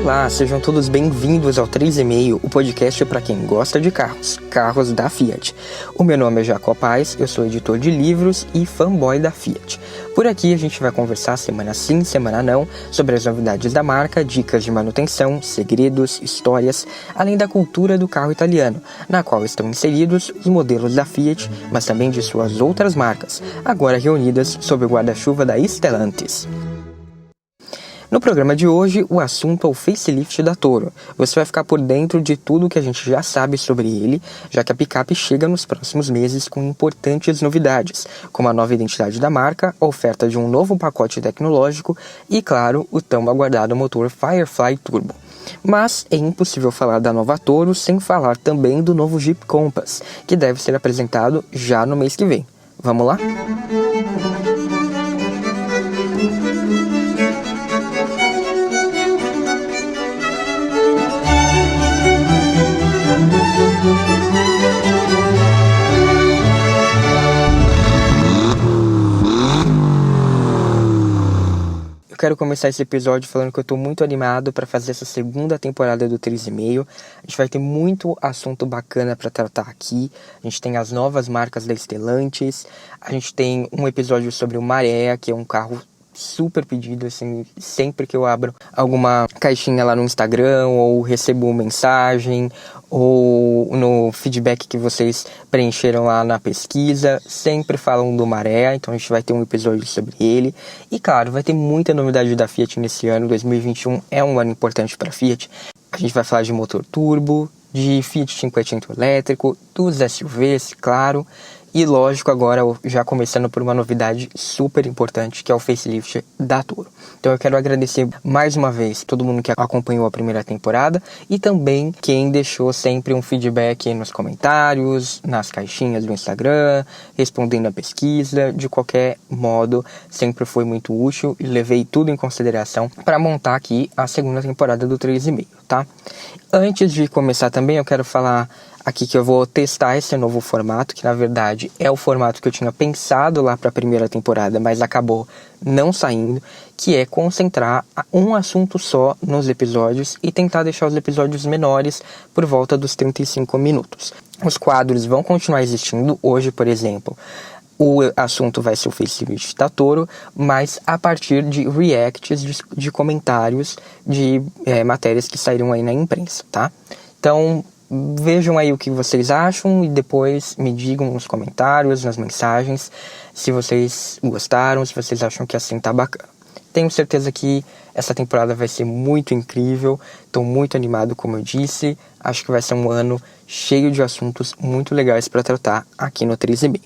Olá, sejam todos bem-vindos ao 3,5, o podcast para quem gosta de carros da Fiat. O meu nome é Jacob Paes, eu sou editor de livros e fanboy da Fiat. Por aqui a gente vai conversar semana sim, semana não, sobre as novidades da marca, dicas de manutenção, segredos, histórias, além da cultura do carro italiano, na qual estão inseridos os modelos da Fiat, mas também de suas outras marcas, agora reunidas sob o guarda-chuva da Stellantis. No programa de hoje, o assunto é o facelift da Toro. Você vai ficar por dentro de tudo que a gente já sabe sobre ele, já que a picape chega nos próximos meses com importantes novidades, como a nova identidade da marca, a oferta de um novo pacote tecnológico e, claro, o tão aguardado motor Firefly Turbo. Mas é impossível falar da nova Toro sem falar também do novo Jeep Compass, que deve ser apresentado já no mês que vem. Vamos lá? Eu quero começar esse episódio falando que eu estou muito animado para fazer essa segunda temporada do 3,5. A gente vai ter muito assunto bacana para tratar aqui. A gente tem as novas marcas da Stellantis. A gente tem um episódio sobre o Maré, que é um carro super pedido, assim, sempre que eu abro alguma caixinha lá no Instagram, ou recebo mensagem, ou no feedback que vocês preencheram lá na pesquisa, sempre falam do Maré, então a gente vai ter um episódio sobre ele. E claro, vai ter muita novidade da Fiat nesse ano. 2021 é um ano importante para a Fiat. A gente vai falar de motor turbo, de Fiat 500 elétrico, dos SUVs, claro. E lógico, agora já começando por uma novidade super importante, que é o facelift da Toro. Então eu quero agradecer mais uma vez todo mundo que acompanhou a primeira temporada e também quem deixou sempre um feedback nos comentários, nas caixinhas do Instagram, respondendo a pesquisa. De qualquer modo, sempre foi muito útil e levei tudo em consideração para montar aqui a segunda temporada do 3,5, tá? Antes de começar também, eu quero falar aqui que eu vou testar esse novo formato, que na verdade é o formato que eu tinha pensado lá para a primeira temporada, mas acabou não saindo, que é concentrar um assunto só nos episódios e tentar deixar os episódios menores por volta dos 35 minutos. Os quadros vão continuar existindo. Hoje, por exemplo, o assunto vai ser o facelift da Toro, mas a partir de reacts, de comentários de matérias que saíram aí na imprensa, tá? Então, vejam aí o que vocês acham e depois me digam nos comentários, nas mensagens, se vocês gostaram, se vocês acham que assim tá bacana. Tenho certeza que essa temporada vai ser muito incrível, estou muito animado, como eu disse. Acho que vai ser um ano cheio de assuntos muito legais para tratar aqui no 3,5.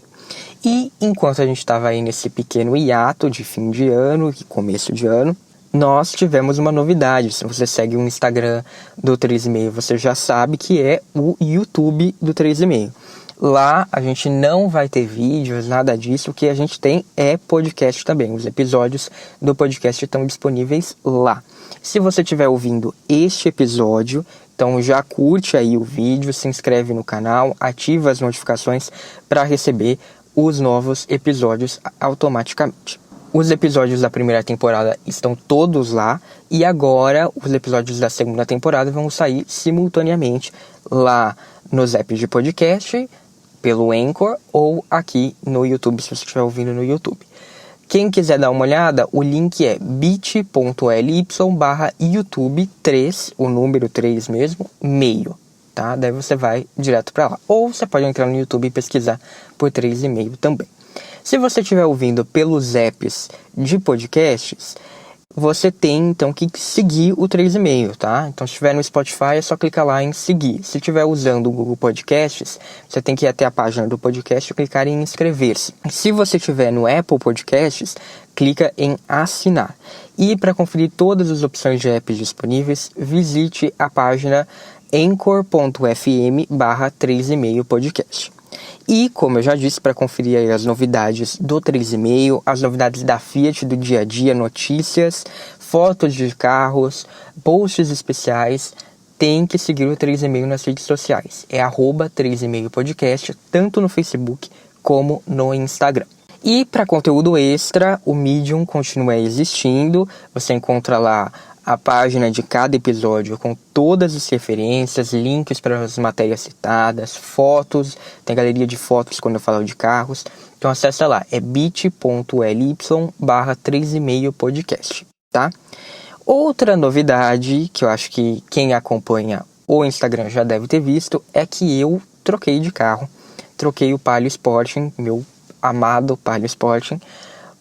E enquanto a gente estava aí nesse pequeno hiato de fim de ano e começo de ano, nós tivemos uma novidade. Se você segue o Instagram do 3,5, você já sabe que é o YouTube do 3,5. Lá a gente não vai ter vídeos, nada disso. O que a gente tem é podcast também. Os episódios do podcast estão disponíveis lá. Se você estiver ouvindo este episódio, então já curte aí o vídeo, se inscreve no canal, ativa as notificações para receber os novos episódios automaticamente. Os episódios da primeira temporada estão todos lá e agora os episódios da segunda temporada vão sair simultaneamente lá nos apps de podcast, pelo Anchor ou aqui no YouTube, se você estiver ouvindo no YouTube. Quem quiser dar uma olhada, o link é bit.ly/YouTube3, o número 3 mesmo, meio, tá? Daí você vai direto para lá. Ou você pode entrar no YouTube e pesquisar por 3,5 também. Se você estiver ouvindo pelos apps de podcasts, você tem então que seguir o 3,5, tá? Então se estiver no Spotify é só clicar lá em seguir. Se estiver usando o Google Podcasts, você tem que ir até a página do podcast e clicar em inscrever-se. Se você estiver no Apple Podcasts, clica em assinar. E para conferir todas as opções de apps disponíveis, visite a página anchor.fm/3,5 podcast. E, como eu já disse, para conferir aí as novidades do 3,5, as novidades da Fiat do dia a dia, notícias, fotos de carros, posts especiais, tem que seguir o 3,5 nas redes sociais. É @3,5 podcast, tanto no Facebook como no Instagram. E para conteúdo extra, o Medium continua existindo. Você encontra lá a página de cada episódio com todas as referências, links para as matérias citadas, fotos, tem galeria de fotos quando eu falo de carros. Então acessa lá, é bit.ly/3,5podcast, tá? Outra novidade que eu acho que quem acompanha o Instagram já deve ter visto é que eu troquei de carro. Troquei o Palio Sporting, meu amado Palio Sporting,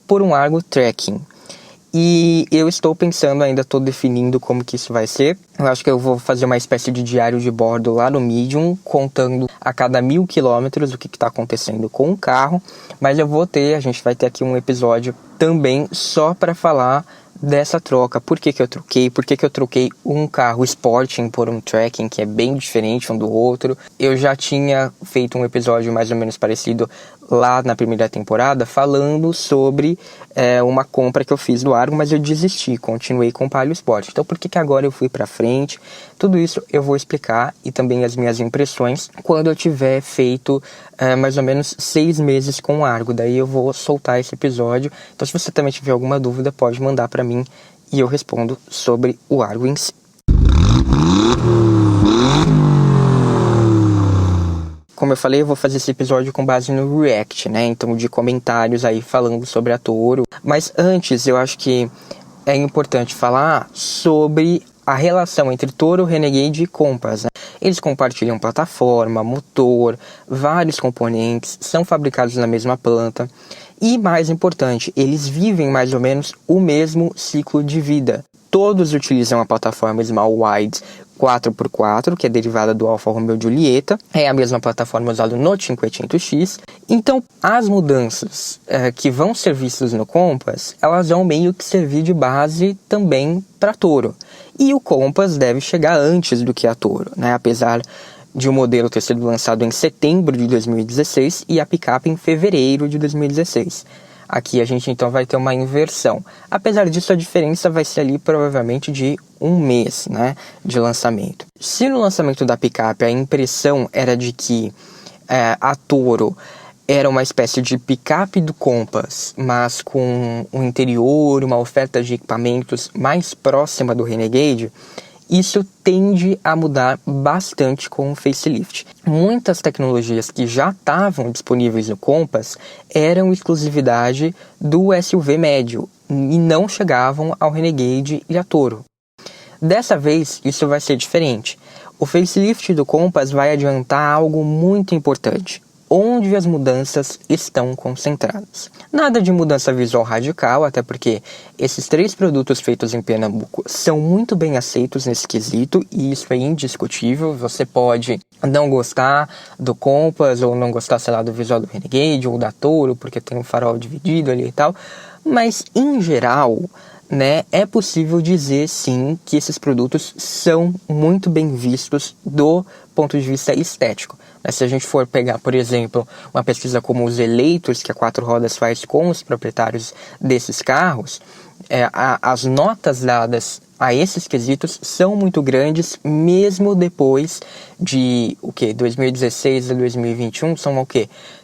por um Argo Trekking. E eu estou pensando, ainda estou definindo como que isso vai ser. Eu acho que eu vou fazer uma espécie de diário de bordo lá no Medium, contando a cada 1.000 quilômetros o que está acontecendo com o carro. Mas a gente vai ter aqui um episódio também só para falar dessa troca. Por que eu troquei? Por que eu troquei um carro Sporting por um Trekking, que é bem diferente um do outro? Eu já tinha feito um episódio mais ou menos parecido lá na primeira temporada, falando sobre uma compra que eu fiz do Argo, mas eu desisti, continuei com o Palio Sport. Então por que agora eu fui para frente? Tudo isso eu vou explicar, e também as minhas impressões quando eu tiver feito mais ou menos 6 meses com o Argo. Daí eu vou soltar esse episódio. Então se você também tiver alguma dúvida, pode mandar para mim e eu respondo sobre o Argo em si. Como eu falei, eu vou fazer esse episódio com base no React, né? Então, de comentários aí falando sobre a Toro. Mas antes, eu acho que é importante falar sobre a relação entre Toro, Renegade e Compass, né? Eles compartilham plataforma, motor, vários componentes, são fabricados na mesma planta. E, mais importante, eles vivem mais ou menos o mesmo ciclo de vida. Todos utilizam a plataforma Small Wide 4x4, que é derivada do Alfa Romeo Giulietta. É a mesma plataforma usada no 500X. Então, as mudanças que vão ser vistas no Compass, elas vão meio que servir de base também para a Toro. E o Compass deve chegar antes do que a Toro, né? Apesar de o modelo ter sido lançado em setembro de 2016 e a picape em fevereiro de 2016. Aqui a gente então vai ter uma inversão. Apesar disso, a diferença vai ser ali provavelmente de 1 mês, né, de lançamento. Se no lançamento da picape a impressão era de que a Toro era uma espécie de picape do Compass, mas com um interior, uma oferta de equipamentos mais próxima do Renegade, isso tende a mudar bastante com o facelift. Muitas tecnologias que já estavam disponíveis no Compass eram exclusividade do SUV médio e não chegavam ao Renegade e à Toro. Dessa vez, isso vai ser diferente. O facelift do Compass vai adiantar algo muito importante: onde as mudanças estão concentradas. Nada de mudança visual radical, até porque esses 3 produtos feitos em Pernambuco são muito bem aceitos nesse quesito, e isso é indiscutível. Você pode não gostar do Compass, ou não gostar, sei lá, do visual do Renegade, ou da Toro, porque tem um farol dividido ali e tal, mas em geral, né, é possível dizer sim que esses produtos são muito bem vistos do ponto de vista estético. Se a gente for pegar, por exemplo, uma pesquisa como os eleitos que a Quatro Rodas faz com os proprietários desses carros, as notas dadas a esses quesitos são muito grandes, mesmo depois de 2016 a 2021, são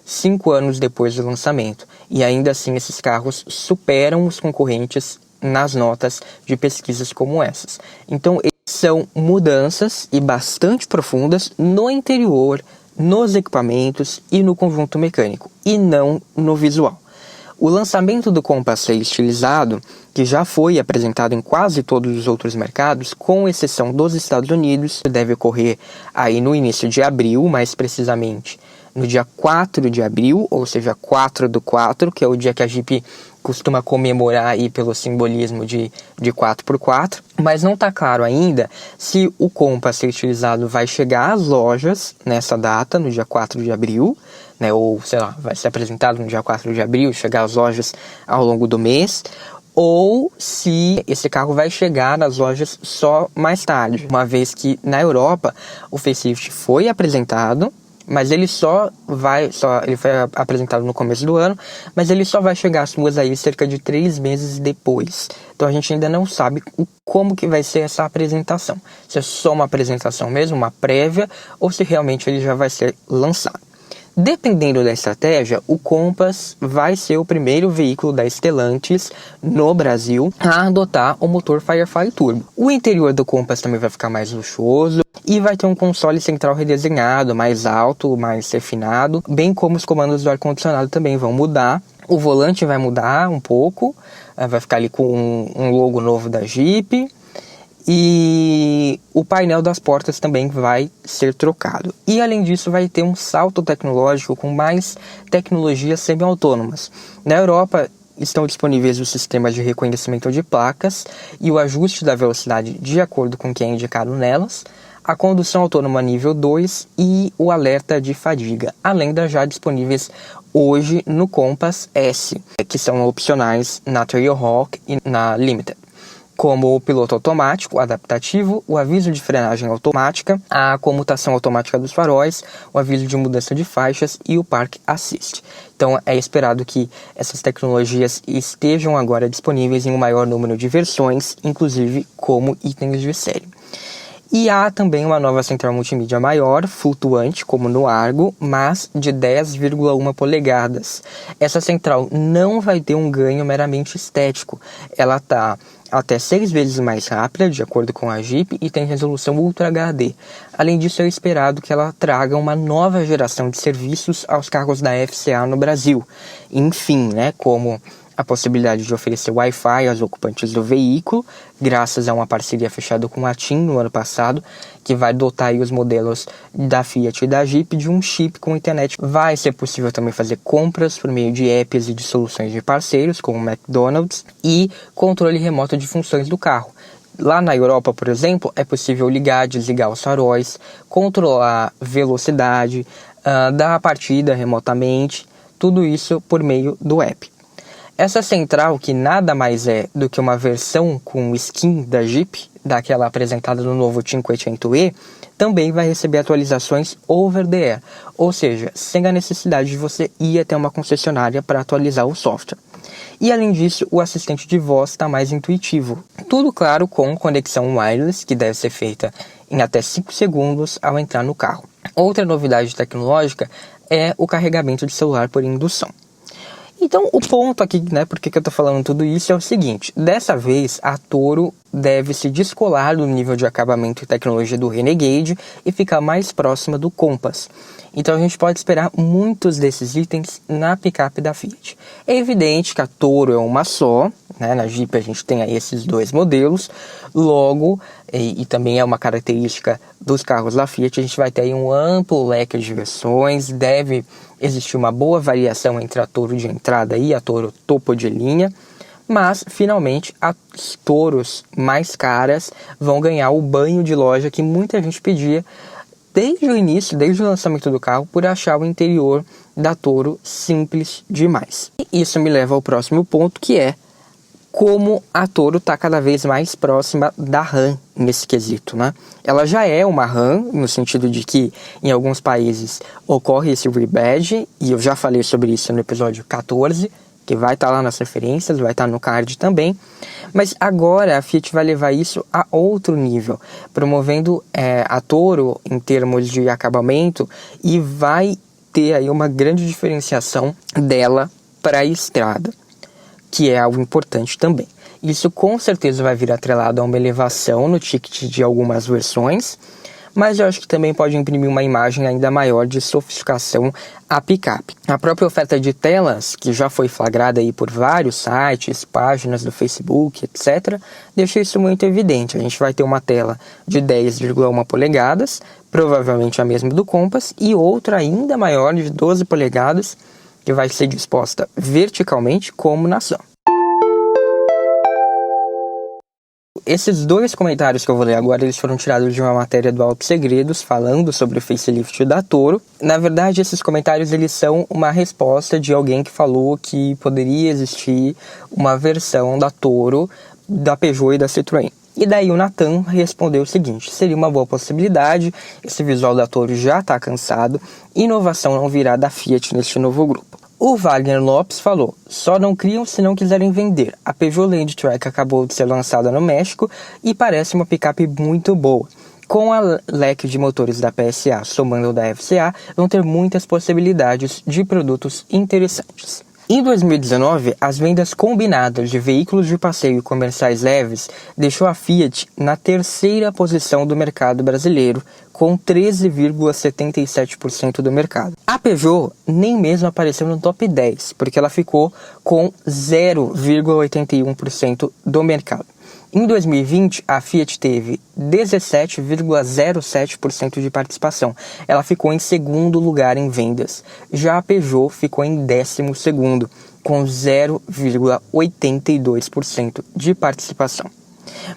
5 anos depois do lançamento. E ainda assim esses carros superam os concorrentes nas notas de pesquisas como essas. Então, são mudanças e bastante profundas no interior, nos equipamentos e no conjunto mecânico, e não no visual. O lançamento do Compass estilizado, que já foi apresentado em quase todos os outros mercados, com exceção dos Estados Unidos, deve ocorrer aí no início de abril, mais precisamente no dia 4 de abril, ou seja, 4/4, que é o dia que a Jeep costuma comemorar aí pelo simbolismo de 4x4, mas não está claro ainda se o Compass estilizado vai chegar às lojas nessa data, no dia 4 de abril, né, ou sei lá, vai ser apresentado no dia 4 de abril, chegar às lojas ao longo do mês, ou se esse carro vai chegar nas lojas só mais tarde, uma vez que na Europa o facelift foi apresentado, mas ele ele foi apresentado no começo do ano, mas ele só vai chegar às ruas aí cerca de 3 meses depois. Então a gente ainda não sabe como que vai ser essa apresentação. Se é só uma apresentação mesmo, uma prévia, ou se realmente ele já vai ser lançado. Dependendo da estratégia, o Compass vai ser o primeiro veículo da Stellantis no Brasil a adotar o motor Firefly Turbo. O interior do Compass também vai ficar mais luxuoso e vai ter um console central redesenhado, mais alto, mais refinado, bem como os comandos do ar-condicionado também vão mudar. O volante vai mudar um pouco, vai ficar ali com um logo novo da Jeep. E o painel das portas também vai ser trocado. E além disso vai ter um salto tecnológico com mais tecnologias semi-autônomas. Na Europa estão disponíveis os sistemas de reconhecimento de placas e o ajuste da velocidade de acordo com o que é indicado nelas, a condução autônoma nível 2 e o alerta de fadiga, além das já disponíveis hoje no Compass S, que são opcionais na Trailhawk e na Limited, como o piloto automático adaptativo, o aviso de frenagem automática, a comutação automática dos faróis, o aviso de mudança de faixas e o Park Assist. Então é esperado que essas tecnologias estejam agora disponíveis em um maior número de versões, inclusive como itens de série. E há também uma nova central multimídia maior, flutuante, como no Argo, mas de 10,1 polegadas. Essa central não vai ter um ganho meramente estético. Ela está até 6 vezes mais rápida, de acordo com a Jeep, e tem resolução Ultra HD. Além disso, é esperado que ela traga uma nova geração de serviços aos carros da FCA no Brasil. Enfim, como a possibilidade de oferecer Wi-Fi aos ocupantes do veículo, graças a uma parceria fechada com a TIM no ano passado, que vai dotar aí os modelos da Fiat e da Jeep de um chip com internet. Vai ser possível também fazer compras por meio de apps e de soluções de parceiros, como o McDonald's, e controle remoto de funções do carro. Lá na Europa, por exemplo, é possível ligar, desligar os faróis, controlar velocidade, dar a partida remotamente, tudo isso por meio do app. Essa central, que nada mais é do que uma versão com skin da Jeep, daquela apresentada no novo 500e, também vai receber atualizações over the air, ou seja, sem a necessidade de você ir até uma concessionária para atualizar o software. E além disso, o assistente de voz está mais intuitivo. Tudo claro com conexão wireless, que deve ser feita em até 5 segundos ao entrar no carro. Outra novidade tecnológica é o carregamento de celular por indução. Então, o ponto aqui, por que eu estou falando tudo isso, é o seguinte: dessa vez, a Toro deve se descolar do nível de acabamento e tecnologia do Renegade e ficar mais próxima do Compass. Então, a gente pode esperar muitos desses itens na picape da Fiat. É evidente que a Toro é uma só, na Jeep a gente tem aí esses dois modelos, logo, e também é uma característica dos carros da Fiat, a gente vai ter aí um amplo leque de versões, deve existir uma boa variação entre a Toro de entrada e a Toro topo de linha, mas finalmente as Toros mais caras vão ganhar o banho de loja que muita gente pedia desde o início, desde o lançamento do carro, por achar o interior da Toro simples demais. E isso me leva ao próximo ponto, que é como a Toro está cada vez mais próxima da RAM nesse quesito, Ela já é uma RAM, no sentido de que em alguns países ocorre esse rebadge, e eu já falei sobre isso no episódio 14, que vai estar lá nas referências, vai estar no card também, mas agora a Fiat vai levar isso a outro nível, promovendo a Toro em termos de acabamento, e vai ter aí uma grande diferenciação dela para a estrada, que é algo importante também. Isso com certeza vai vir atrelado a uma elevação no ticket de algumas versões, mas eu acho que também pode imprimir uma imagem ainda maior de sofisticação à picape. A própria oferta de telas, que já foi flagrada aí por vários sites, páginas do Facebook, etc., deixa isso muito evidente. A gente vai ter uma tela de 10,1 polegadas, provavelmente a mesma do Compass, e outra ainda maior de 12 polegadas, que vai ser disposta verticalmente como na ação. Esses dois comentários que eu vou ler agora, eles foram tirados de uma matéria do Auto Segredos, falando sobre o facelift da Toro. Na verdade, esses comentários eles são uma resposta de alguém que falou que poderia existir uma versão da Toro, da Peugeot e da Citroën. E daí o Nathan respondeu o seguinte: seria uma boa possibilidade, esse visual da Toro já está cansado, inovação não virá da Fiat neste novo grupo. O Wagner Lopes falou: só não criam se não quiserem vender. A Peugeot Landtrack acabou de ser lançada no México e parece uma picape muito boa. Com a leque de motores da PSA somando o da FCA, vão ter muitas possibilidades de produtos interessantes. Em 2019, as vendas combinadas de veículos de passeio comerciais leves deixou a Fiat na terceira posição do mercado brasileiro, com 13,77% do mercado. A Peugeot nem mesmo apareceu no top 10, porque ela ficou com 0,81% do mercado. Em 2020, a Fiat teve 17,07% de participação. Ela ficou em segundo lugar em vendas. Já a Peugeot ficou em 12º, com 0,82% de participação.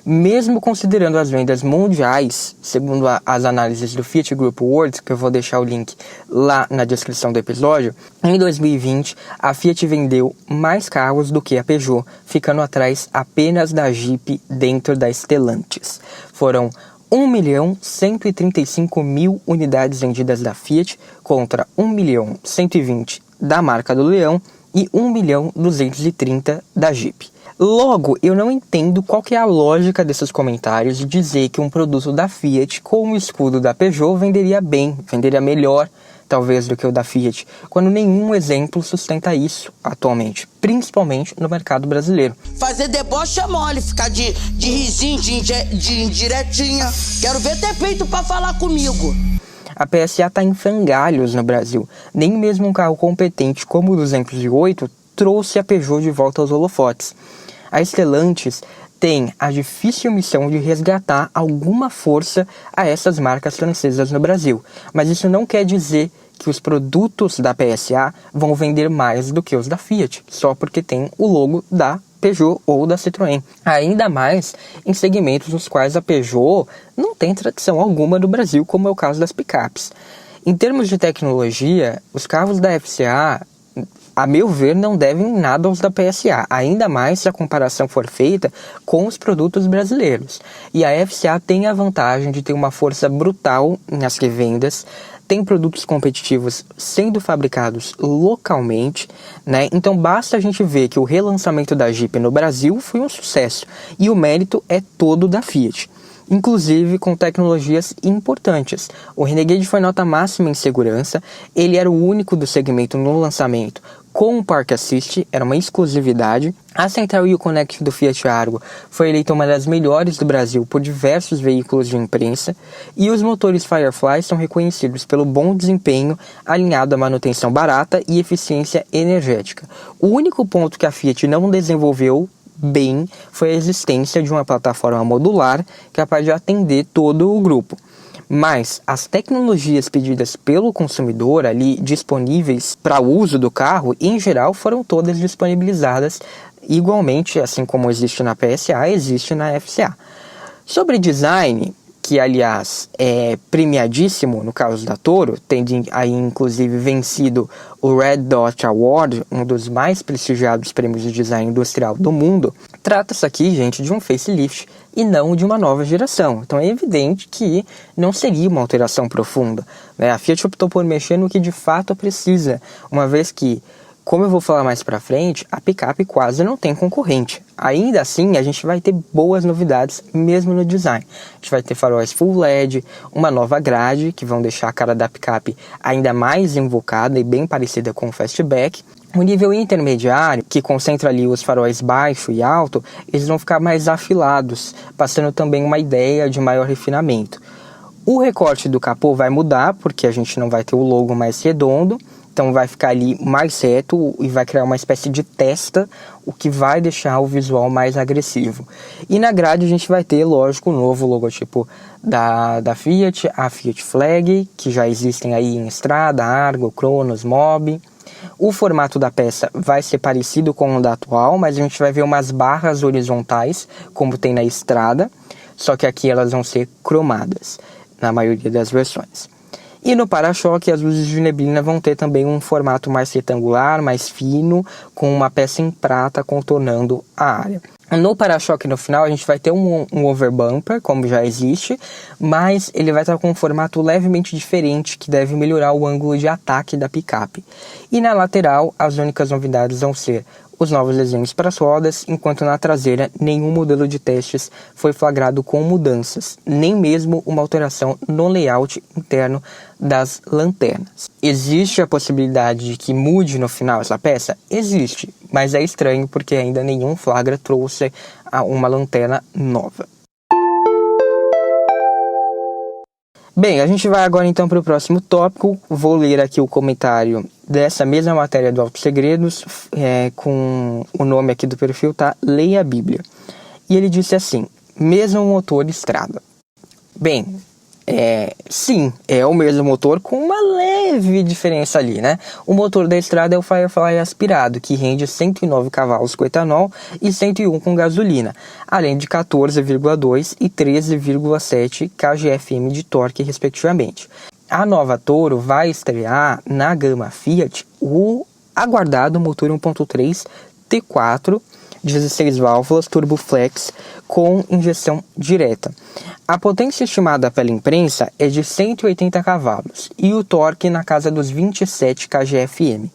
Mesmo considerando as vendas mundiais, segundo as análises do Fiat Group World, que eu vou deixar o link lá na descrição do episódio, em 2020 a Fiat vendeu mais carros do que a Peugeot, ficando atrás apenas da Jeep dentro da Stellantis. Foram 1.135.000 unidades vendidas da Fiat contra 1.120.000 da marca do Leão e 1.230.000 da Jeep. Logo, eu não entendo qual que é a lógica desses comentários de dizer que um produto da Fiat com o escudo da Peugeot venderia bem, venderia melhor, talvez, do que o da Fiat, quando nenhum exemplo sustenta isso atualmente, principalmente no mercado brasileiro. Fazer deboche é mole, ficar de risinho, de indiretinha. Quero ver ter peito pra falar comigo. A PSA está em frangalhos no Brasil. Nem mesmo um carro competente como o 208 trouxe a Peugeot de volta aos holofotes. A Stellantis tem a difícil missão de resgatar alguma força a essas marcas francesas no Brasil. Mas isso não quer dizer que os produtos da PSA vão vender mais do que os da Fiat, só porque tem o logo da Peugeot ou da Citroën. Ainda mais em segmentos nos quais a Peugeot não tem tradição alguma no Brasil, como é o caso das picapes. Em termos de tecnologia, os carros da FCA, a meu ver, não devem nada aos da PSA, ainda mais se a comparação for feita com os produtos brasileiros. E a FCA tem a vantagem de ter uma força brutal nas revendas, tem produtos competitivos sendo fabricados localmente, né? Então basta a gente ver que o relançamento da Jeep no Brasil foi um sucesso e o mérito é todo da Fiat, inclusive com tecnologias importantes. O Renegade foi nota máxima em segurança, ele era o único do segmento no lançamento com o Park Assist, era uma exclusividade. A Central Uconnect do Fiat Argo foi eleita uma das melhores do Brasil por diversos veículos de imprensa, e os motores Firefly são reconhecidos pelo bom desempenho alinhado à manutenção barata e eficiência energética. O único ponto que a Fiat não desenvolveu bem foi a existência de uma plataforma modular capaz de atender todo o grupo. Mas as tecnologias pedidas pelo consumidor ali disponíveis para o uso do carro, em geral, foram todas disponibilizadas igualmente, assim como existe na PSA, existe na FCA. Sobre design, que aliás é premiadíssimo no caso da Toro, tendo aí inclusive vencido o Red Dot Award, um dos mais prestigiados prêmios de design industrial do mundo, trata-se aqui, gente, de um facelift e não de uma nova geração. Então é evidente que não seria uma alteração profunda, né? A Fiat optou por mexer no que de fato precisa, uma vez que, como eu vou falar mais pra frente, a picape quase não tem concorrente. Ainda assim, a gente vai ter boas novidades mesmo no design. A gente vai ter faróis full LED, uma nova grade, que vão deixar a cara da picape ainda mais invocada e bem parecida com o Fastback. O nível intermediário, que concentra ali os faróis baixo e alto, eles vão ficar mais afilados, passando também uma ideia de maior refinamento. O recorte do capô vai mudar, porque a gente não vai ter o logo mais redondo, então vai ficar ali mais reto e vai criar uma espécie de testa, o que vai deixar o visual mais agressivo. E na grade a gente vai ter, lógico, o novo logotipo da Fiat, a Fiat Flag, que já existem aí em Strada, Argo, Cronos, Mobi. O formato da peça vai ser parecido com o da atual, mas a gente vai ver umas barras horizontais, como tem na Strada, só que aqui elas vão ser cromadas, na maioria das versões. E no para-choque, as luzes de neblina vão ter também um formato mais retangular, mais fino, com uma peça em prata contornando a área. No para-choque no final a gente vai ter um overbumper, como já existe, mas ele vai estar com um formato levemente diferente, que deve melhorar o ângulo de ataque da picape. E na lateral as únicas novidades vão ser os novos desenhos para as rodas, enquanto na traseira nenhum modelo de testes foi flagrado com mudanças, nem mesmo uma alteração no layout interno das lanternas. Existe a possibilidade de que mude no final essa peça? Existe, mas é estranho porque ainda nenhum flagra trouxe uma lanterna nova. Bem, a gente vai agora então para o próximo tópico. Vou ler aqui o comentário dessa mesma matéria do Autos Segredos, com o nome aqui do perfil, tá? Leia a Bíblia. E ele disse assim: mesmo motor estrada. Bem, sim, é o mesmo motor com uma leve diferença ali, né? O motor da estrada é o Firefly aspirado, que rende 109 cavalos com etanol e 101 com gasolina, além de 14,2 e 13,7 kgfm de torque, respectivamente. A nova Toro vai estrear na gama Fiat o aguardado motor 1.3 T4, 16 válvulas Turbo Flex com injeção direta. A potência estimada pela imprensa é de 180 cavalos e o torque na casa dos 27 kgfm.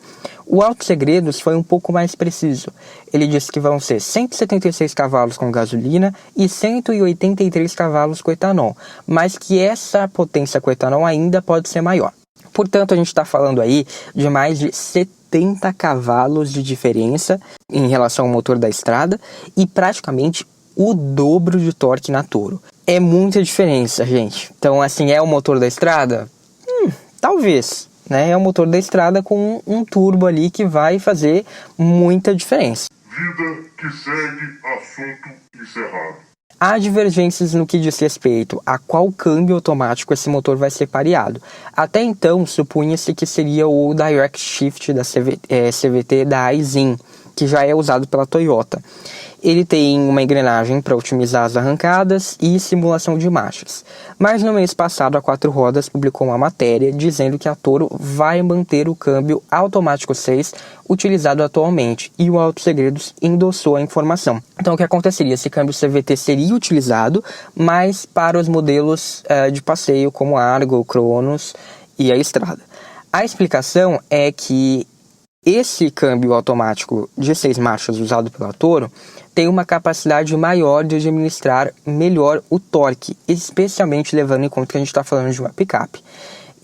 O Autos Segredos foi um pouco mais preciso. Ele disse que vão ser 176 cavalos com gasolina e 183 cavalos com etanol, mas que essa potência com etanol ainda pode ser maior. Portanto, a gente está falando aí de mais de 70 cavalos de diferença em relação ao motor da estrada e praticamente o dobro de torque na Toro. É muita diferença, gente. Então, assim, é o motor da estrada? Talvez, né? É o motor da estrada com um turbo ali que vai fazer muita diferença. Vida que segue, assunto encerrado. Há divergências no que diz respeito a qual câmbio automático esse motor vai ser pareado. Até então, supunha-se que seria o Direct Shift da CVT da Aisin, que já é usado pela Toyota. Ele tem uma engrenagem para otimizar as arrancadas e simulação de marchas. Mas no mês passado, a 4 Rodas publicou uma matéria dizendo que a Toro vai manter o câmbio automático 6 utilizado atualmente, e o Autos Segredos endossou a informação. Então, o que aconteceria? Esse câmbio CVT seria utilizado, mas para os modelos de passeio como Argo, Cronos e a Estrada. A explicação é que esse câmbio automático de 6 marchas usado pela Toro tem uma capacidade maior de administrar melhor o torque, especialmente levando em conta que a gente está falando de uma picape.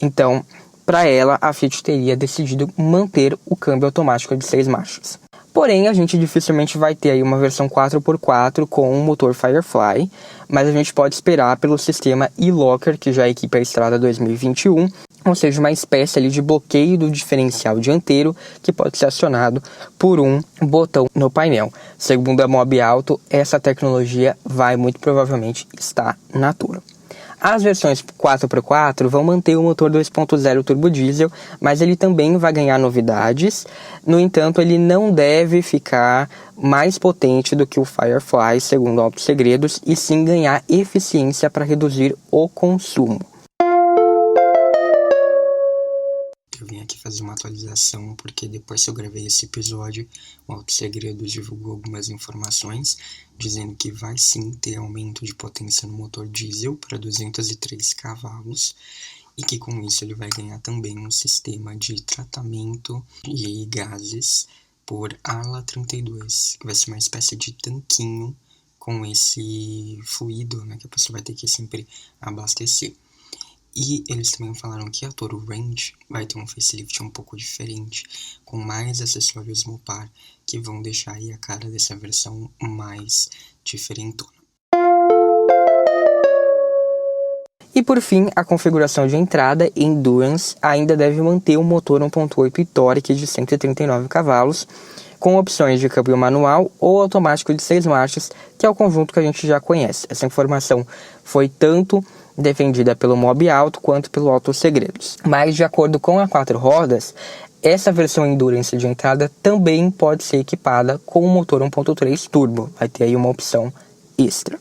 Então, para ela, a Fiat teria decidido manter o câmbio automático de 6 marchas. Porém, a gente dificilmente vai ter aí uma versão 4x4 com um motor Firefly, mas a gente pode esperar pelo sistema e-Locker, que já equipa a Estrada 2021, ou seja, uma espécie ali de bloqueio do diferencial dianteiro que pode ser acionado por um botão no painel. Segundo a Mob Auto, essa tecnologia vai muito provavelmente estar na Toro. As versões 4x4 vão manter o motor 2.0 turbo diesel, mas ele também vai ganhar novidades. No entanto, ele não deve ficar mais potente do que o Firefly, segundo Autos Segredos, e sim ganhar eficiência para reduzir o consumo. Eu vim aqui fazer uma atualização porque depois que eu gravei esse episódio, o Autos Segredos divulgou algumas informações dizendo que vai sim ter aumento de potência no motor diesel para 203 cavalos e que com isso ele vai ganhar também um sistema de tratamento de gases por ALA 32, que vai ser uma espécie de tanquinho com esse fluido, né, que a pessoa vai ter que sempre abastecer. E eles também falaram que a Toro Range vai ter um facelift um pouco diferente, com mais acessórios Mopar, que vão deixar aí a cara dessa versão mais diferentona. E por fim, a configuração de entrada Endurance ainda deve manter um motor 1.8 e torque de 139 cavalos, com opções de câmbio manual ou automático de 6 marchas, que é o conjunto que a gente já conhece. Essa informação foi tanto defendida pelo Mob Auto quanto pelo Autos Segredos. Mas, de acordo com a 4 Rodas, essa versão Endurance de entrada também pode ser equipada com o motor 1.3 turbo. Vai ter aí uma opção extra.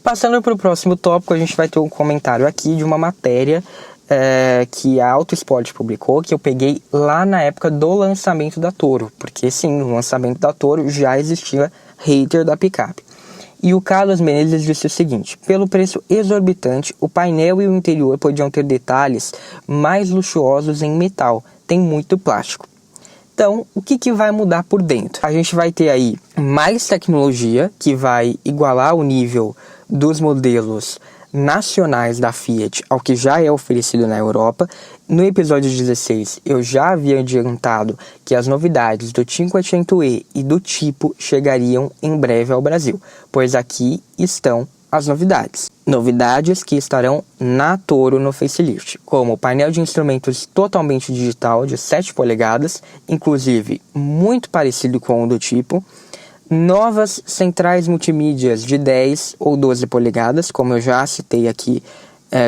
Passando para o próximo tópico, a gente vai ter um comentário aqui de uma matéria que a Autosport publicou, que eu peguei lá na época do lançamento da Toro, porque sim, no lançamento da Toro já existia hater da picape. E o Carlos Menezes disse o seguinte: pelo preço exorbitante, o painel e o interior podiam ter detalhes mais luxuosos em metal, tem muito plástico. Então, o que vai mudar por dentro? A gente vai ter aí mais tecnologia que vai igualar o nível dos modelos nacionais da Fiat ao que já é oferecido na Europa. No episódio 16 eu já havia adiantado que as novidades do 500e e do Tipo chegariam em breve ao Brasil, pois aqui estão as novidades. Novidades que estarão na Toro no facelift, como painel de instrumentos totalmente digital de 7 polegadas, inclusive muito parecido com o do Tipo, novas centrais multimídias de 10 ou 12 polegadas, como eu já citei aqui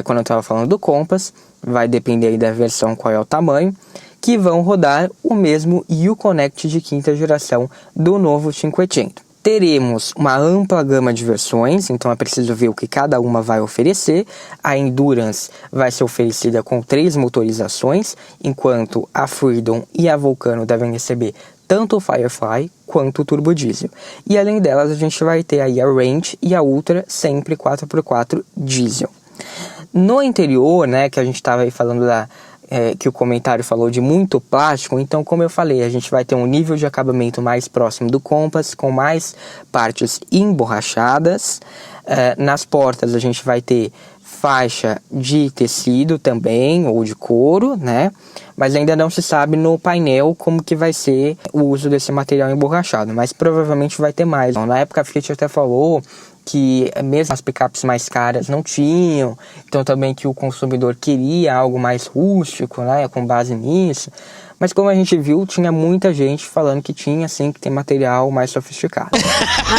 quando eu estava falando do Compass, vai depender aí da versão qual é o tamanho, que vão rodar o mesmo Uconnect de 5ª geração do novo 500. Teremos uma ampla gama de versões, então é preciso ver o que cada uma vai oferecer. A Endurance vai ser oferecida com 3 motorizações, enquanto a Freedom e a Vulcano devem receber tanto o Firefly quanto o Turbo Diesel. E além delas a gente vai ter aí a Range e a Ultra, sempre 4x4 diesel. No interior, né, que a gente estava aí falando que o comentário falou de muito plástico, então como eu falei, a gente vai ter um nível de acabamento mais próximo do Compass, com mais partes emborrachadas. Nas portas a gente vai ter faixa de tecido também, ou de couro, né? Mas ainda não se sabe no painel como que vai ser o uso desse material emborrachado, mas provavelmente vai ter mais. Na época a Fiat até falou que mesmo as picapes mais caras não tinham, então também que o consumidor queria algo mais rústico, né, com base nisso. Mas como a gente viu, tinha muita gente falando que tinha, sim, que tem material mais sofisticado.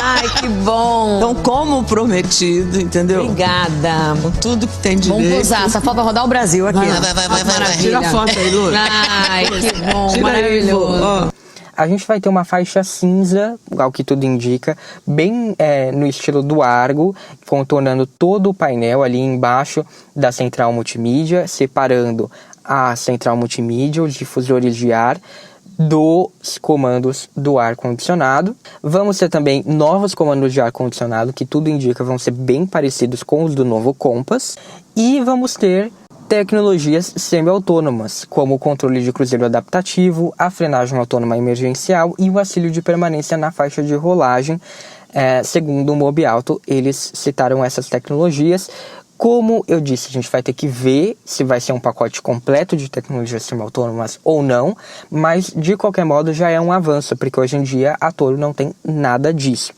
Ai, que bom! Então, como prometido, entendeu? Obrigada. Com tudo que tem direito. Vamos posar, só falta rodar o Brasil aqui. Vai. Tira a foto aí, Lu. Ai, que bom, Tira maravilhoso. aí, Lu. Ó. A gente vai ter uma faixa cinza, ao que tudo indica, bem no estilo do Argo, contornando todo o painel ali embaixo da central multimídia, separando a central multimídia, os difusores de ar, dos comandos do ar-condicionado. Vamos ter também novos comandos de ar-condicionado, que tudo indica vão ser bem parecidos com os do novo Compass. E vamos ter tecnologias semi-autônomas, como o controle de cruzeiro adaptativo, a frenagem autônoma emergencial e o auxílio de permanência na faixa de rolagem. Segundo o Mobiauto, eles citaram essas tecnologias. Como eu disse, a gente vai ter que ver se vai ser um pacote completo de tecnologias semi-autônomas ou não, mas de qualquer modo já é um avanço, porque hoje em dia a Toro não tem nada disso.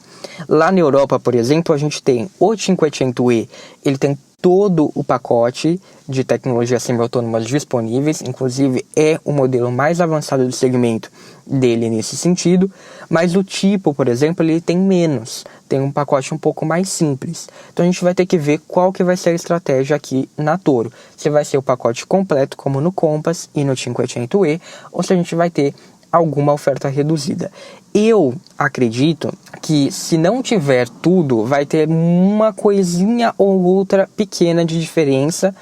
Lá na Europa, por exemplo, a gente tem o 500e, ele tem todo o pacote de tecnologias semi-autônomas disponíveis, inclusive é o modelo mais avançado do segmento dele nesse sentido, mas o Tipo, por exemplo, ele tem menos, tem um pacote um pouco mais simples. Então a gente vai ter que ver qual que vai ser a estratégia aqui na Toro, se vai ser o pacote completo como no Compass e no 500e, ou se a gente vai ter alguma oferta reduzida. Eu acredito que se não tiver tudo, vai ter uma coisinha ou outra pequena de diferença,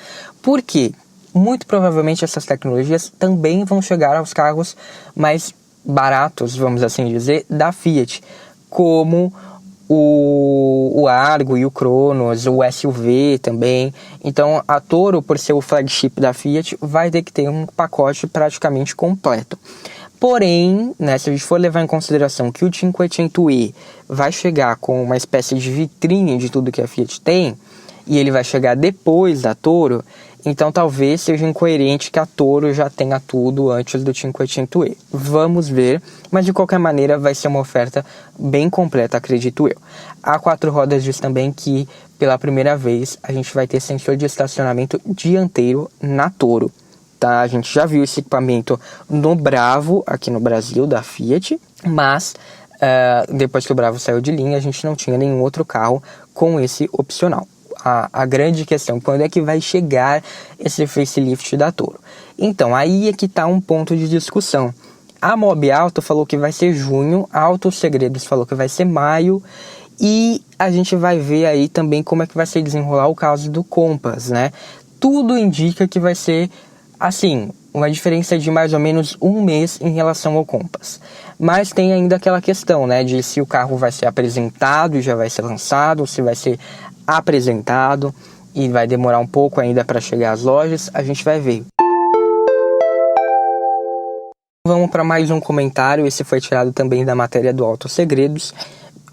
porque muito provavelmente essas tecnologias também vão chegar aos carros mais baratos, vamos assim dizer, da Fiat, como o Argo e o Cronos, o SUV também. Então a Toro, por ser o flagship da Fiat, vai ter que ter um pacote praticamente completo. Porém, né, se a gente for levar em consideração que o 500e vai chegar com uma espécie de vitrine de tudo que a Fiat tem, e ele vai chegar depois da Toro, então talvez seja incoerente que a Toro já tenha tudo antes do 500e. Vamos ver, mas de qualquer maneira vai ser uma oferta bem completa, acredito eu. A 4 rodas diz também que pela primeira vez a gente vai ter sensor de estacionamento dianteiro na Toro. Tá? A gente já viu esse equipamento no Bravo, aqui no Brasil, da Fiat, mas depois que o Bravo saiu de linha, a gente não tinha nenhum outro carro com esse opcional. A grande questão, quando é que vai chegar esse facelift da Toro? Então, aí é que está um ponto de discussão. A Mobiauto falou que vai ser junho, a Autos Segredos falou que vai ser maio, e a gente vai ver aí também como é que vai se desenrolar o caso do Compass, né? Tudo indica que vai ser, assim, uma diferença de mais ou menos um mês em relação ao Compass. Mas tem ainda aquela questão, né, de se o carro vai ser apresentado e já vai ser lançado, ou se vai ser apresentado e vai demorar um pouco ainda para chegar às lojas, a gente vai ver. Vamos para mais um comentário, esse foi tirado também da matéria do Autos Segredos.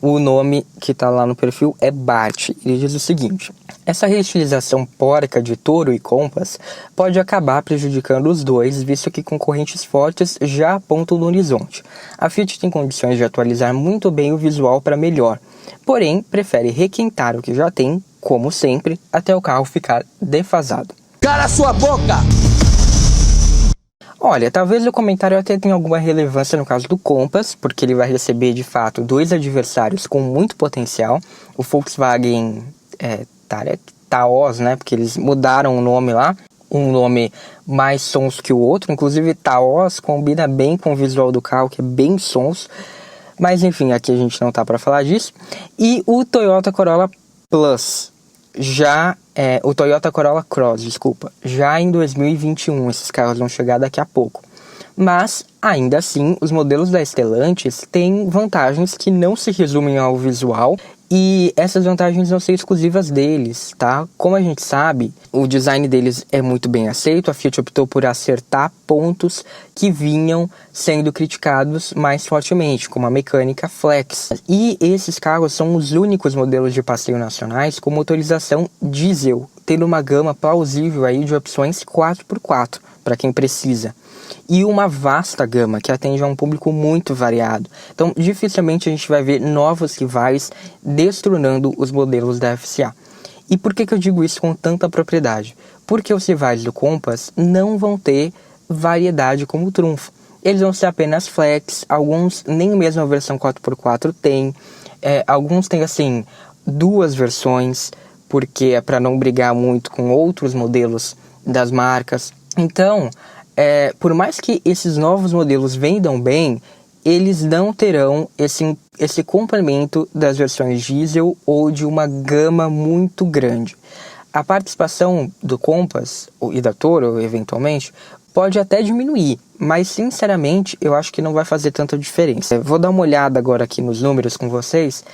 O nome que está lá no perfil é Bart. Ele diz o seguinte: essa reutilização porca de Toro e Compass pode acabar prejudicando os dois, visto que concorrentes fortes já apontam no horizonte. A Fiat tem condições de atualizar muito bem o visual para melhor, porém prefere requentar o que já tem, como sempre, até o carro ficar defasado. Cala sua boca! Olha, talvez o comentário até tenha alguma relevância no caso do Compass, porque ele vai receber de fato dois adversários com muito potencial. O Volkswagen Taos, né? Porque eles mudaram o nome lá, um nome mais sonso que o outro. Inclusive Taos combina bem com o visual do carro, que é bem sonso. Mas enfim, aqui a gente não tá para falar disso. E o Toyota Corolla Plus, o Toyota Corolla Cross, já em 2021, esses carros vão chegar daqui a pouco. Mas, ainda assim, os modelos da Stellantis têm vantagens que não se resumem ao visual, e essas vantagens vão ser exclusivas deles, tá? Como a gente sabe, o design deles é muito bem aceito, a Fiat optou por acertar pontos que vinham sendo criticados mais fortemente, como a mecânica flex. E esses carros são os únicos modelos de passeio nacionais com motorização diesel, tendo uma gama plausível aí de opções 4x4, para quem precisa. E uma vasta gama que atende a um público muito variado. Então, dificilmente a gente vai ver novos rivais destronando os modelos da FCA. E por que eu digo isso com tanta propriedade? Porque os rivais do Compass não vão ter variedade como trunfo. Eles vão ser apenas flex, alguns nem mesmo a versão 4x4 tem. Alguns têm, assim, duas versões, porque é para não brigar muito com outros modelos das marcas. Então, por mais que esses novos modelos vendam bem, eles não terão esse complemento das versões diesel ou de uma gama muito grande. A participação do Compass e da Toro, eventualmente, pode até diminuir, mas sinceramente eu acho que não vai fazer tanta diferença. Vou dar uma olhada agora aqui nos números com vocês.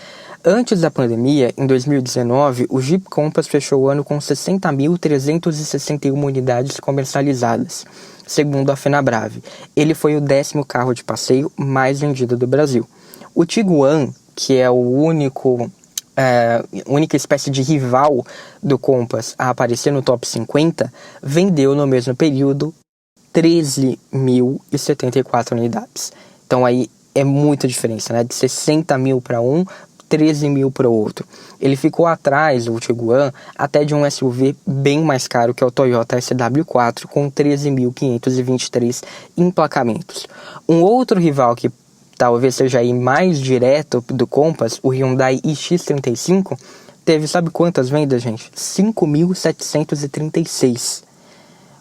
Antes da pandemia, em 2019, o Jeep Compass fechou o ano com 60.361 unidades comercializadas, segundo a Fenabrave. Ele foi o 10º carro de passeio mais vendido do Brasil. O Tiguan, que é o única espécie de rival do Compass a aparecer no top 50, vendeu no mesmo período 13.074 unidades. Então aí é muita diferença, né? De 60 mil para um, 13 mil para o outro. Ele ficou atrás, o Tiguan, até de um SUV bem mais caro, que é o Toyota SW4, com 13.523 emplacamentos. Um outro rival que talvez seja aí mais direto do Compass, o Hyundai iX35, teve, sabe quantas vendas, gente? 5.736.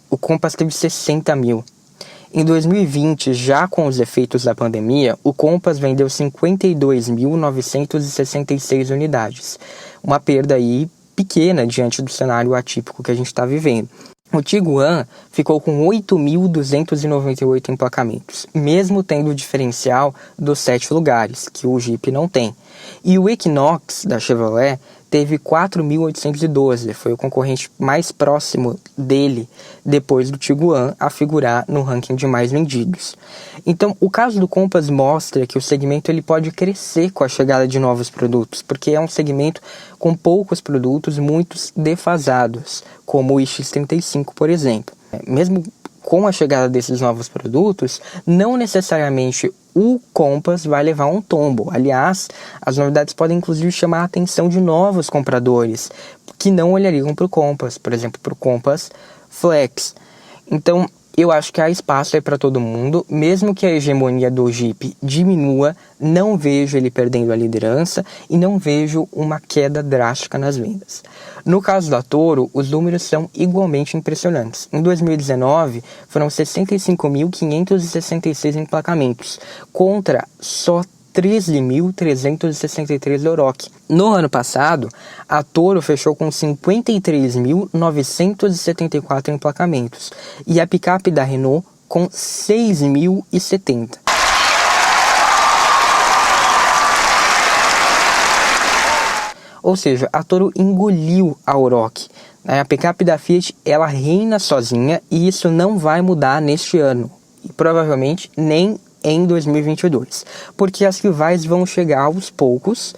O Compass teve 60 mil. Em 2020, já com os efeitos da pandemia, o Compass vendeu 52.966 unidades. Uma perda aí pequena diante do cenário atípico que a gente está vivendo. O Tiguan ficou com 8.298 emplacamentos, mesmo tendo o diferencial dos 7 lugares, que o Jeep não tem. E o Equinox, da Chevrolet, teve 4.812, foi o concorrente mais próximo dele, depois do Tiguan, a figurar no ranking de mais vendidos. Então, o caso do Compass mostra que o segmento ele pode crescer com a chegada de novos produtos, porque é um segmento com poucos produtos, muitos defasados, como o iX35, por exemplo. Mesmo com a chegada desses novos produtos, não necessariamente o Compass vai levar um tombo. Aliás, as novidades podem inclusive chamar a atenção de novos compradores que não olhariam para o Compass, por exemplo, para o Compass Flex. Então, eu acho que há espaço aí para todo mundo, mesmo que a hegemonia do Jeep diminua, não vejo ele perdendo a liderança e não vejo uma queda drástica nas vendas. No caso da Toro, os números são igualmente impressionantes. Em 2019, foram 65.566 emplacamentos, contra só 13.363 da Oroch. No ano passado, a Toro fechou com 53.974 emplacamentos e a picape da Renault com 6.070. Ou seja, a Toro engoliu a Oroch. A picape da Fiat ela reina sozinha e isso não vai mudar neste ano. e provavelmente nem em 2022, porque as rivais vão chegar aos poucos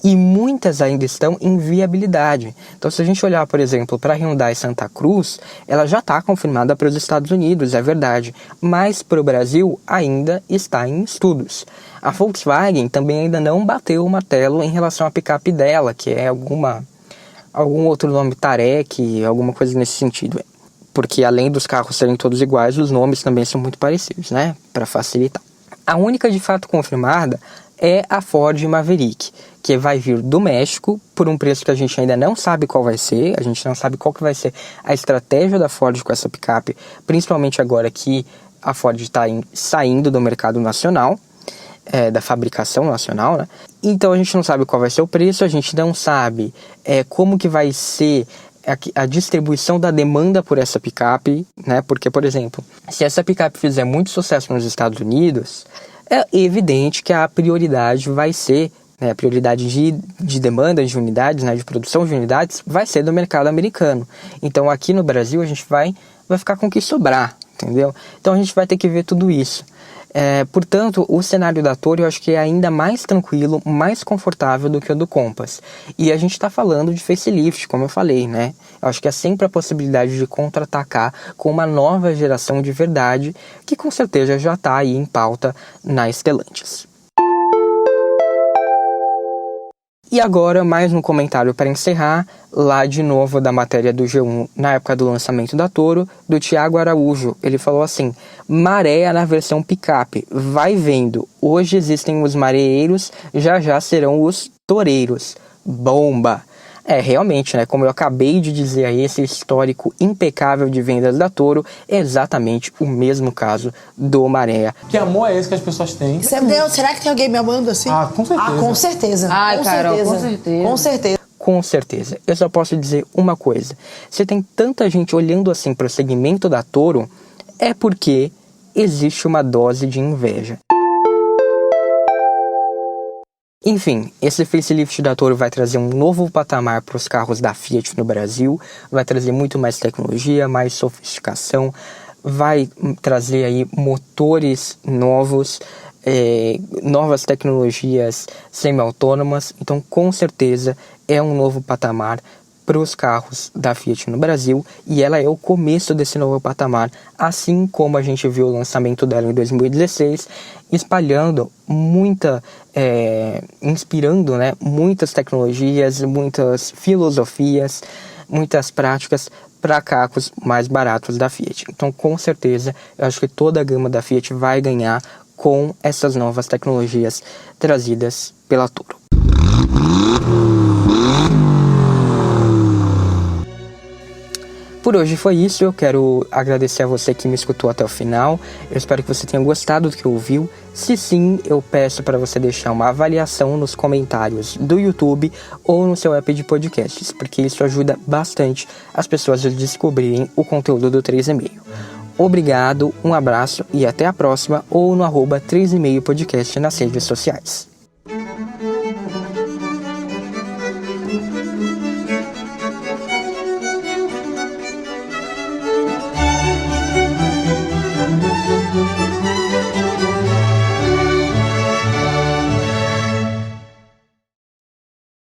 e muitas ainda estão em viabilidade. Então, se a gente olhar, por exemplo, para a Hyundai Santa Cruz, ela já está confirmada para os Estados Unidos, é verdade, mas para o Brasil ainda está em estudos. A Volkswagen também ainda não bateu o martelo em relação à picape dela, que é algum outro nome, Tarek, alguma coisa nesse sentido. Porque além dos carros serem todos iguais, os nomes também são muito parecidos, né? Para facilitar. A única de fato confirmada é a Ford Maverick, que vai vir do México por um preço que a gente ainda não sabe qual vai ser, a gente não sabe qual que vai ser a estratégia da Ford com essa picape, principalmente agora que a Ford está saindo do mercado nacional, da fabricação nacional, né? Então a gente não sabe qual vai ser o preço, a gente não sabe como que vai ser a distribuição da demanda por essa picape, né? Porque, por exemplo, se essa picape fizer muito sucesso nos Estados Unidos, é evidente que a prioridade vai ser, a prioridade de demanda de unidades, de produção de unidades, vai ser do mercado americano. Então aqui no Brasil a gente vai ficar com o que sobrar, entendeu? Então a gente vai ter que ver tudo isso. Portanto, o cenário da Toro eu acho que é ainda mais tranquilo, mais confortável do que o do Compass. E a gente está falando de facelift, como eu falei, né? Eu acho que é sempre a possibilidade de contra-atacar com uma nova geração de verdade, que com certeza já está aí em pauta na Stellantis. E agora, mais um comentário para encerrar, lá de novo da matéria do G1, na época do lançamento da Toro, do Thiago Araújo. Ele falou assim: Maré na versão picape, vai vendo, hoje existem os mareeiros, já serão os toureiros. Bomba! Realmente, né, como eu acabei de dizer aí, esse histórico impecável de vendas da Toro é exatamente o mesmo caso do Maré. Que amor é esse que as pessoas têm? Será que tem alguém me amando assim? Com certeza. Com certeza. Ai, com Carol, certeza. com certeza. Com certeza. Com certeza. Eu só posso dizer uma coisa. Se tem tanta gente olhando assim para o segmento da Toro, é porque existe uma dose de inveja. Enfim, esse facelift da Toro vai trazer um novo patamar para os carros da Fiat no Brasil, vai trazer muito mais tecnologia, mais sofisticação, vai trazer aí motores novos, novas tecnologias semi-autônomas, então com certeza é um novo patamar para os carros da Fiat no Brasil, e ela é o começo desse novo patamar, assim como a gente viu o lançamento dela em 2016, espalhando inspirando, né, muitas tecnologias, muitas filosofias, muitas práticas para carros mais baratos da Fiat. Então, com certeza, eu acho que toda a gama da Fiat vai ganhar com essas novas tecnologias trazidas pela Toro. Por hoje foi isso, eu quero agradecer a você que me escutou até o final, eu espero que você tenha gostado do que ouviu. Se sim, eu peço para você deixar uma avaliação nos comentários do YouTube ou no seu app de podcasts, porque isso ajuda bastante as pessoas a descobrirem o conteúdo do 3,5. Obrigado, um abraço e até a próxima, ou no @3,5podcast nas redes sociais.